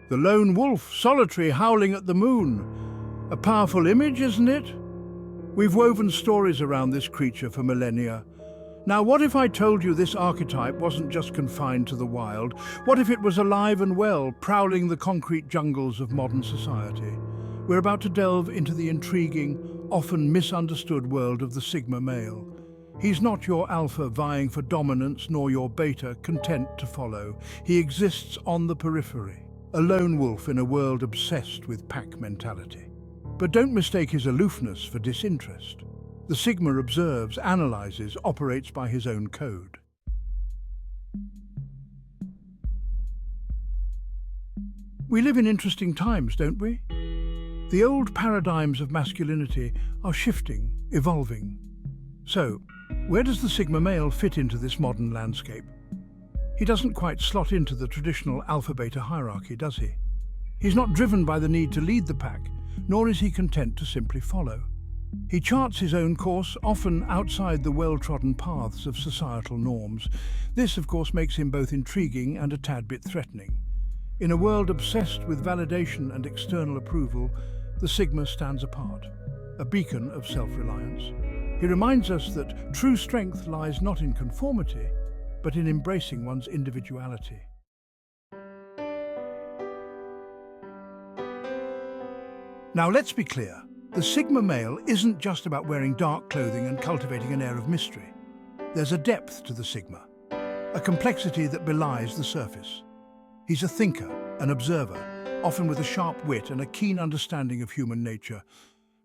The lone wolf, solitary, howling at the moon. A powerful image, isn't it? We've woven stories around this creature for millennia. Now, what if I told you this archetype wasn't just confined to the wild? What if it was alive and well, prowling the concrete jungles of modern society? We're about to delve into the intriguing, often misunderstood world of the Sigma male. He's not your alpha vying for dominance, nor your beta content to follow. He exists on the periphery, a lone wolf in a world obsessed with pack mentality. But don't mistake his aloofness for disinterest. The Sigma observes, analyzes, operates by his own code. We live in interesting times, don't we? The old paradigms of masculinity are shifting, evolving. So, where does the Sigma male fit into this modern landscape? He doesn't quite slot into the traditional alpha-beta hierarchy, does he? He's not driven by the need to lead the pack, nor is he content to simply follow. He charts his own course, often outside the well-trodden paths of societal norms. This, of course, makes him both intriguing and a tad bit threatening. In a world obsessed with validation and external approval, the Sigma stands apart, a beacon of self-reliance. He reminds us that true strength lies not in conformity, but in embracing one's individuality. Now, let's be clear. The Sigma male isn't just about wearing dark clothing and cultivating an air of mystery. There's a depth to the Sigma, a complexity that belies the surface. He's a thinker, an observer, often with a sharp wit and a keen understanding of human nature.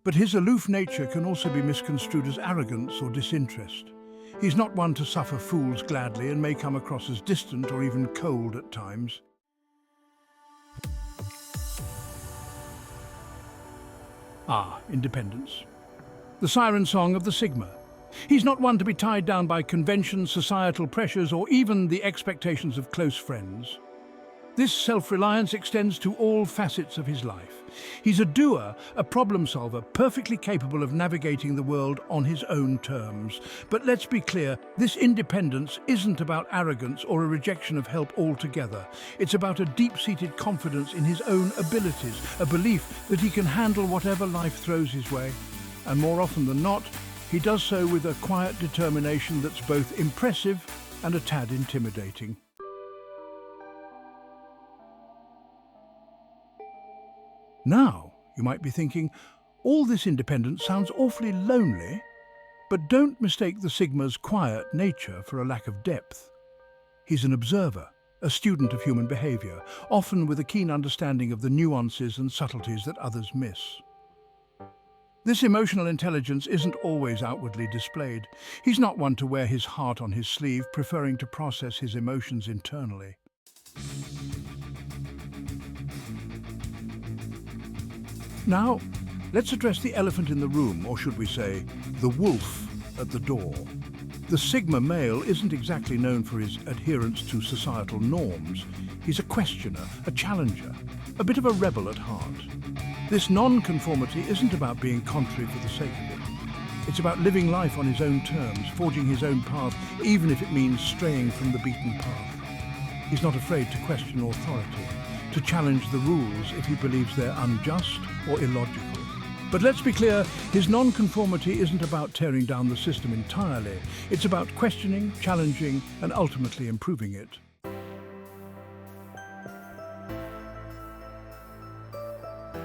But his aloof nature can also be misconstrued as arrogance or disinterest. He's not one to suffer fools gladly and may come across as distant or even cold at times. Independence. The siren song of the Sigma. He's not one to be tied down by conventions, societal pressures, or even the expectations of close friends. This self-reliance extends to all facets of his life. He's a doer, a problem solver, perfectly capable of navigating the world on his own terms. But let's be clear, this independence isn't about arrogance or a rejection of help altogether. It's about a deep-seated confidence in his own abilities, a belief that he can handle whatever life throws his way. And more often than not, he does so with a quiet determination that's both impressive and a tad intimidating. Now, you might be thinking, all this independence sounds awfully lonely, but don't mistake the Sigma's quiet nature for a lack of depth. He's an observer, a student of human behavior, often with a keen understanding of the nuances and subtleties that others miss. This emotional intelligence isn't always outwardly displayed. He's not one to wear his heart on his sleeve, preferring to process his emotions internally. Now, let's address the elephant in the room, or should we say, the wolf at the door. The Sigma male isn't exactly known for his adherence to societal norms. He's a questioner, a challenger, a bit of a rebel at heart. This non-conformity isn't about being contrary for the sake of it. It's about living life on his own terms, forging his own path, even if it means straying from the beaten path. He's not afraid to question authority, to challenge the rules if he believes they're unjust or illogical. But let's be clear, his non-conformity isn't about tearing down the system entirely. It's about questioning, challenging, and ultimately improving it.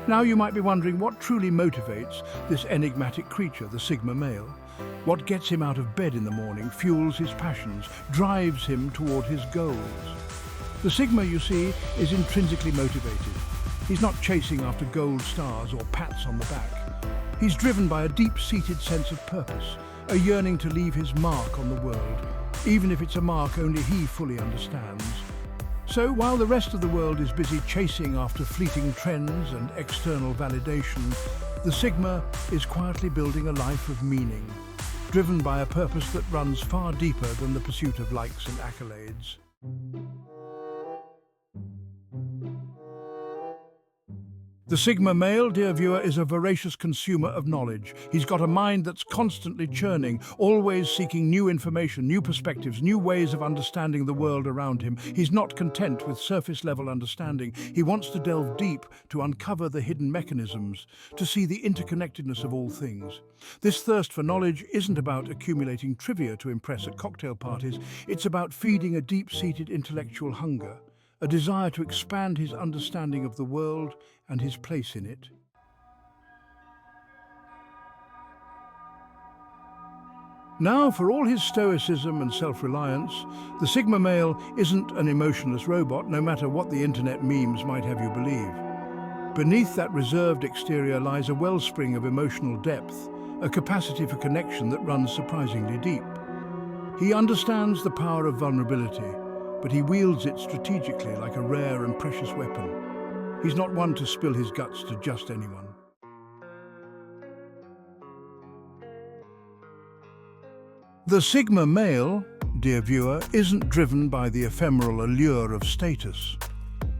Now you might be wondering what truly motivates this enigmatic creature, the Sigma male. What gets him out of bed in the morning, fuels his passions, drives him toward his goals. The Sigma, you see, is intrinsically motivated. He's not chasing after gold stars or pats on the back. He's driven by a deep-seated sense of purpose, a yearning to leave his mark on the world, even if it's a mark only he fully understands. So while the rest of the world is busy chasing after fleeting trends and external validation, the Sigma is quietly building a life of meaning, driven by a purpose that runs far deeper than the pursuit of likes and accolades. The Sigma male, dear viewer, is a voracious consumer of knowledge. He's got a mind that's constantly churning, always seeking new information, new perspectives, new ways of understanding the world around him. He's not content with surface-level understanding. He wants to delve deep, to uncover the hidden mechanisms, to see the interconnectedness of all things. This thirst for knowledge isn't about accumulating trivia to impress at cocktail parties. It's about feeding a deep-seated intellectual hunger, a desire to expand his understanding of the world and his place in it. Now, for all his stoicism and self-reliance, the Sigma male isn't an emotionless robot, no matter what the internet memes might have you believe. Beneath that reserved exterior lies a wellspring of emotional depth, a capacity for connection that runs surprisingly deep. He understands the power of vulnerability, but he wields it strategically like a rare and precious weapon. He's not one to spill his guts to just anyone. The Sigma male, dear viewer, isn't driven by the ephemeral allure of status.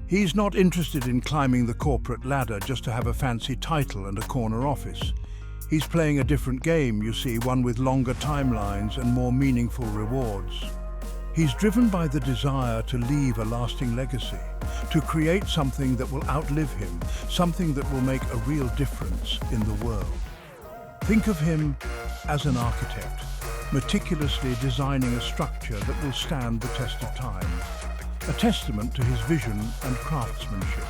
He's not interested in climbing the corporate ladder just to have a fancy title and a corner office. He's playing a different game, you see, one with longer timelines and more meaningful rewards. He's driven by the desire to leave a lasting legacy, to create something that will outlive him, something that will make a real difference in the world. Think of him as an architect, meticulously designing a structure that will stand the test of time, a testament to his vision and craftsmanship.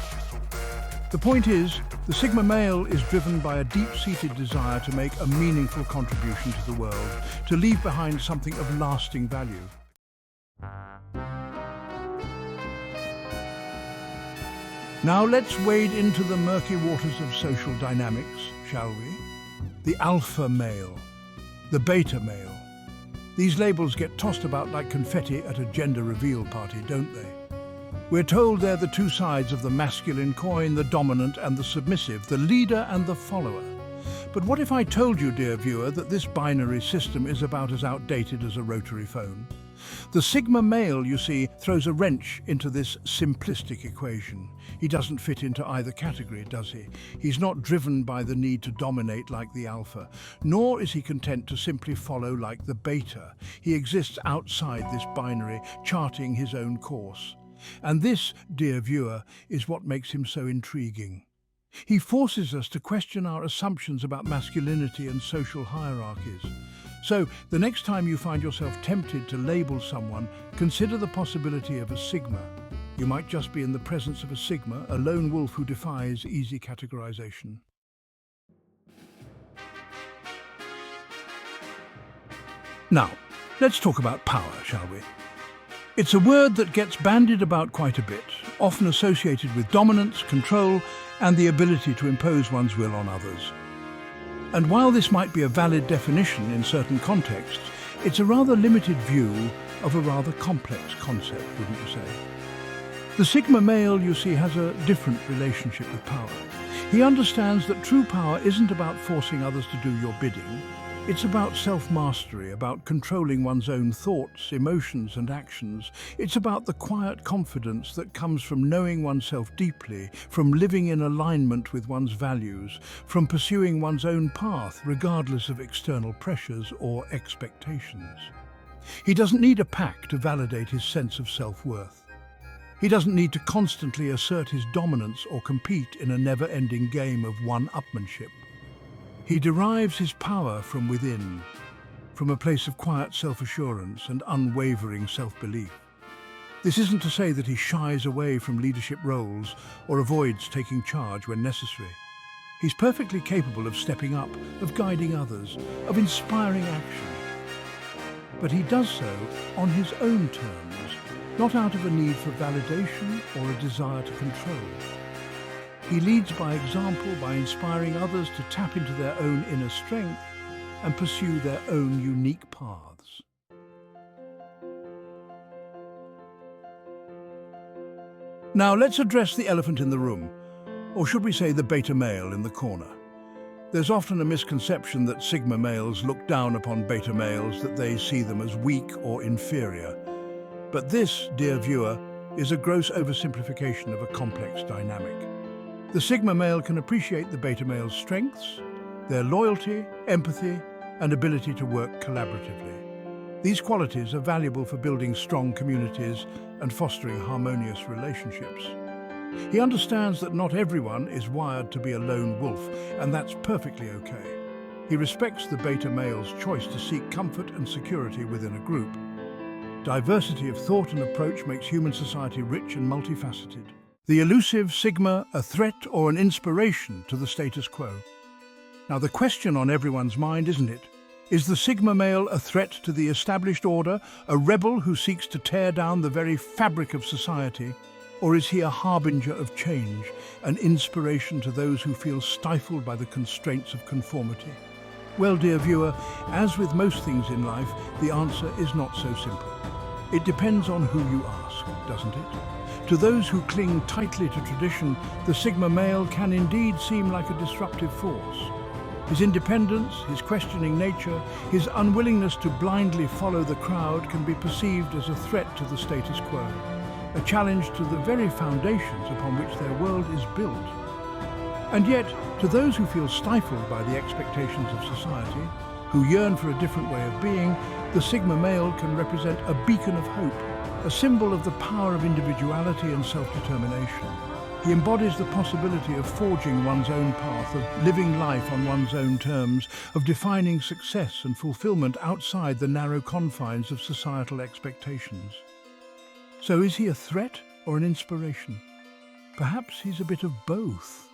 The point is, the Sigma male is driven by a deep-seated desire to make a meaningful contribution to the world, to leave behind something of lasting value. Now let's wade into the murky waters of social dynamics, shall we? The alpha male, the beta male. These labels get tossed about like confetti at a gender reveal party, don't they? We're told they're the two sides of the masculine coin, the dominant and the submissive, the leader and the follower. But what if I told you, dear viewer, that this binary system is about as outdated as a rotary phone? The Sigma male, you see, throws a wrench into this simplistic equation. He doesn't fit into either category, does he? He's not driven by the need to dominate like the alpha, nor is he content to simply follow like the beta. He exists outside this binary, charting his own course. And this, dear viewer, is what makes him so intriguing. He forces us to question our assumptions about masculinity and social hierarchies. So, the next time you find yourself tempted to label someone, consider the possibility of a Sigma. You might just be in the presence of a Sigma, a lone wolf who defies easy categorization. Now, let's talk about power, shall we? It's a word that gets bandied about quite a bit, often associated with dominance, control, and the ability to impose one's will on others. And while this might be a valid definition in certain contexts, it's a rather limited view of a rather complex concept, wouldn't you say? The Sigma male, you see, has a different relationship with power. He understands that true power isn't about forcing others to do your bidding. It's about self-mastery, about controlling one's own thoughts, emotions and actions. It's about the quiet confidence that comes from knowing oneself deeply, from living in alignment with one's values, from pursuing one's own path regardless of external pressures or expectations. He doesn't need a pack to validate his sense of self-worth. He doesn't need to constantly assert his dominance or compete in a never-ending game of one-upmanship. He derives his power from within, from a place of quiet self-assurance and unwavering self-belief. This isn't to say that he shies away from leadership roles or avoids taking charge when necessary. He's perfectly capable of stepping up, of guiding others, of inspiring action. But he does so on his own terms, not out of a need for validation or a desire to control. He leads by example, by inspiring others to tap into their own inner strength and pursue their own unique paths. Now let's address the elephant in the room, or should we say the beta male in the corner. There's often a misconception that Sigma males look down upon beta males, that they see them as weak or inferior. But this, dear viewer, is a gross oversimplification of a complex dynamic. The Sigma male can appreciate the beta male's strengths, their loyalty, empathy, and ability to work collaboratively. These qualities are valuable for building strong communities and fostering harmonious relationships. He understands that not everyone is wired to be a lone wolf, and that's perfectly okay. He respects the beta male's choice to seek comfort and security within a group. Diversity of thought and approach makes human society rich and multifaceted. The elusive Sigma, a threat or an inspiration to the status quo? Now, the question on everyone's mind, isn't it? Is the Sigma male a threat to the established order, a rebel who seeks to tear down the very fabric of society? Or is he a harbinger of change, an inspiration to those who feel stifled by the constraints of conformity? Well, dear viewer, as with most things in life, the answer is not so simple. It depends on who you ask, doesn't it? To those who cling tightly to tradition, the Sigma male can indeed seem like a disruptive force. His independence, his questioning nature, his unwillingness to blindly follow the crowd can be perceived as a threat to the status quo, a challenge to the very foundations upon which their world is built. And yet, to those who feel stifled by the expectations of society, who yearn for a different way of being, the Sigma male can represent a beacon of hope, a symbol of the power of individuality and self-determination. He embodies the possibility of forging one's own path, of living life on one's own terms, of defining success and fulfillment outside the narrow confines of societal expectations. So is he a threat or an inspiration? Perhaps he's a bit of both,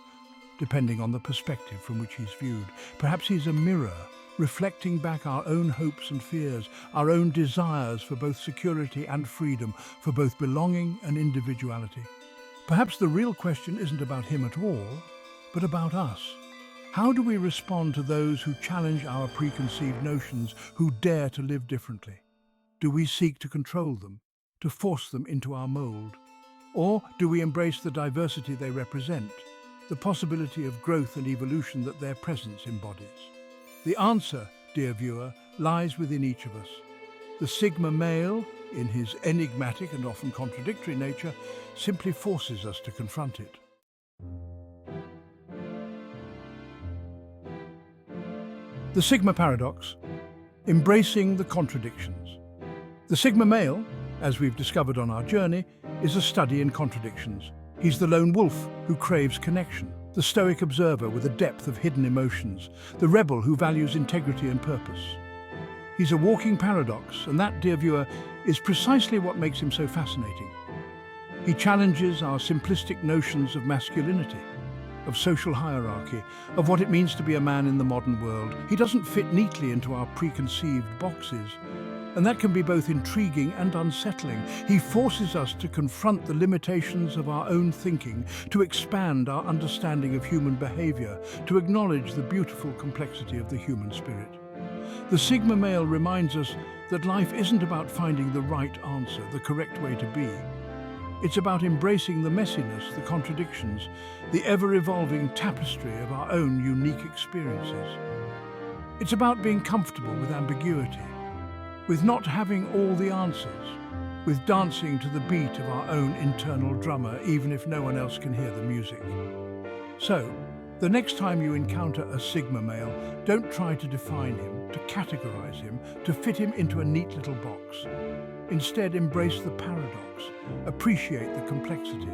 depending on the perspective from which he's viewed. Perhaps he's a mirror, reflecting back our own hopes and fears, our own desires for both security and freedom, for both belonging and individuality. Perhaps the real question isn't about him at all, but about us. How do we respond to those who challenge our preconceived notions, who dare to live differently? Do we seek to control them, to force them into our mold? Or do we embrace the diversity they represent, the possibility of growth and evolution that their presence embodies? The answer, dear viewer, lies within each of us. The Sigma male, in his enigmatic and often contradictory nature, simply forces us to confront it. The Sigma paradox, embracing the contradictions. The Sigma male, as we've discovered on our journey, is a study in contradictions. He's the lone wolf who craves connection, the stoic observer with a depth of hidden emotions, the rebel who values integrity and purpose. He's a walking paradox, and that, dear viewer, is precisely what makes him so fascinating. He challenges our simplistic notions of masculinity, of social hierarchy, of what it means to be a man in the modern world. He doesn't fit neatly into our preconceived boxes, and that can be both intriguing and unsettling. He forces us to confront the limitations of our own thinking, to expand our understanding of human behavior, to acknowledge the beautiful complexity of the human spirit. The Sigma male reminds us that life isn't about finding the right answer, the correct way to be. It's about embracing the messiness, the contradictions, the ever-evolving tapestry of our own unique experiences. It's about being comfortable with ambiguity, with not having all the answers, with dancing to the beat of our own internal drummer, even if no one else can hear the music. So, the next time you encounter a Sigma male, don't try to define him, to categorize him, to fit him into a neat little box. Instead, embrace the paradox, appreciate the complexity.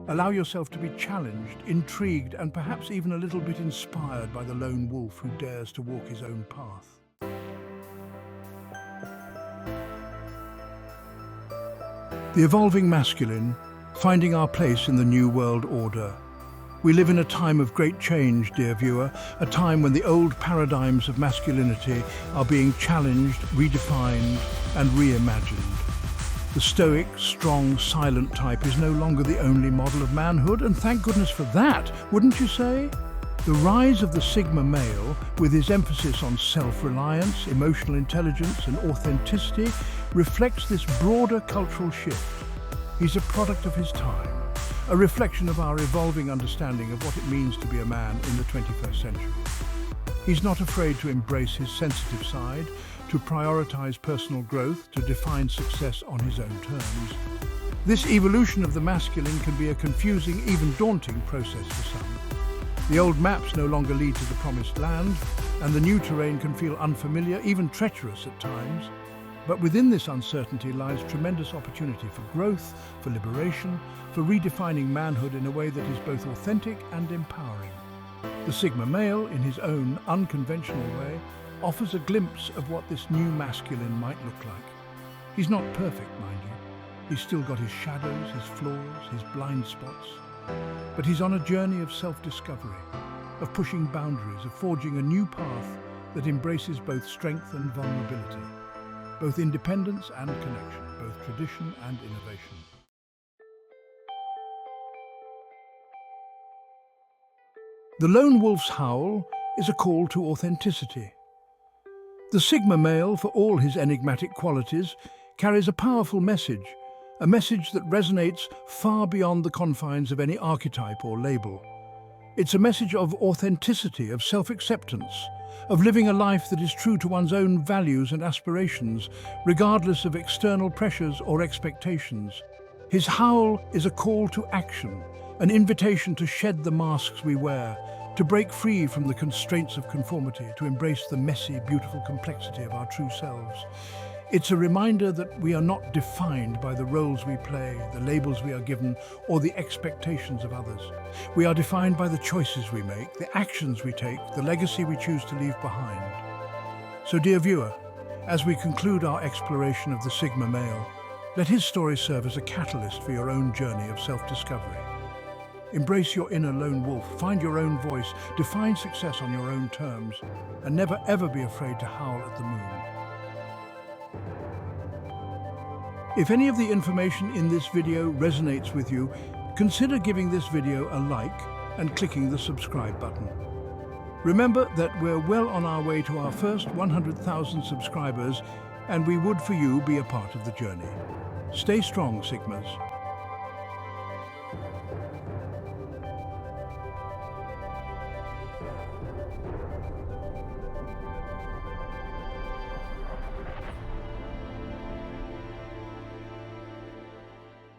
Allow yourself to be challenged, intrigued, and perhaps even a little bit inspired by the lone wolf who dares to walk his own path. The evolving masculine, finding our place in the new world order. We live in a time of great change, dear viewer, a time when the old paradigms of masculinity are being challenged, redefined, and reimagined. The stoic, strong, silent type is no longer the only model of manhood, and thank goodness for that, wouldn't you say? The rise of the Sigma male, with his emphasis on self-reliance, emotional intelligence, and authenticity, reflects this broader cultural shift. He's a product of his time, a reflection of our evolving understanding of what it means to be a man in the 21st century. He's not afraid to embrace his sensitive side, to prioritize personal growth, to define success on his own terms. This evolution of the masculine can be a confusing, even daunting process for some. The old maps no longer lead to the promised land, and the new terrain can feel unfamiliar, even treacherous at times. But within this uncertainty lies tremendous opportunity for growth, for liberation, for redefining manhood in a way that is both authentic and empowering. The Sigma male, in his own unconventional way, offers a glimpse of what this new masculine might look like. He's not perfect, mind you. He's still got his shadows, his flaws, his blind spots. But he's on a journey of self-discovery, of pushing boundaries, of forging a new path that embraces both strength and vulnerability, both independence and connection, both tradition and innovation. The lone wolf's howl is a call to authenticity. The Sigma male, for all his enigmatic qualities, carries a powerful message, a message that resonates far beyond the confines of any archetype or label. It's a message of authenticity, of self-acceptance, of living a life that is true to one's own values and aspirations, regardless of external pressures or expectations. His howl is a call to action, an invitation to shed the masks we wear, to break free from the constraints of conformity, to embrace the messy, beautiful complexity of our true selves. It's a reminder that we are not defined by the roles we play, the labels we are given, or the expectations of others. We are defined by the choices we make, the actions we take, the legacy we choose to leave behind. So, dear viewer, as we conclude our exploration of the Sigma male, let his story serve as a catalyst for your own journey of self-discovery. Embrace your inner lone wolf, find your own voice, define success on your own terms, and never ever be afraid to howl at the moon. If any of the information in this video resonates with you, consider giving this video a like and clicking the subscribe button. Remember that we're well on our way to our first 100,000 subscribers, and we would for you be a part of the journey. Stay strong, Sigmas.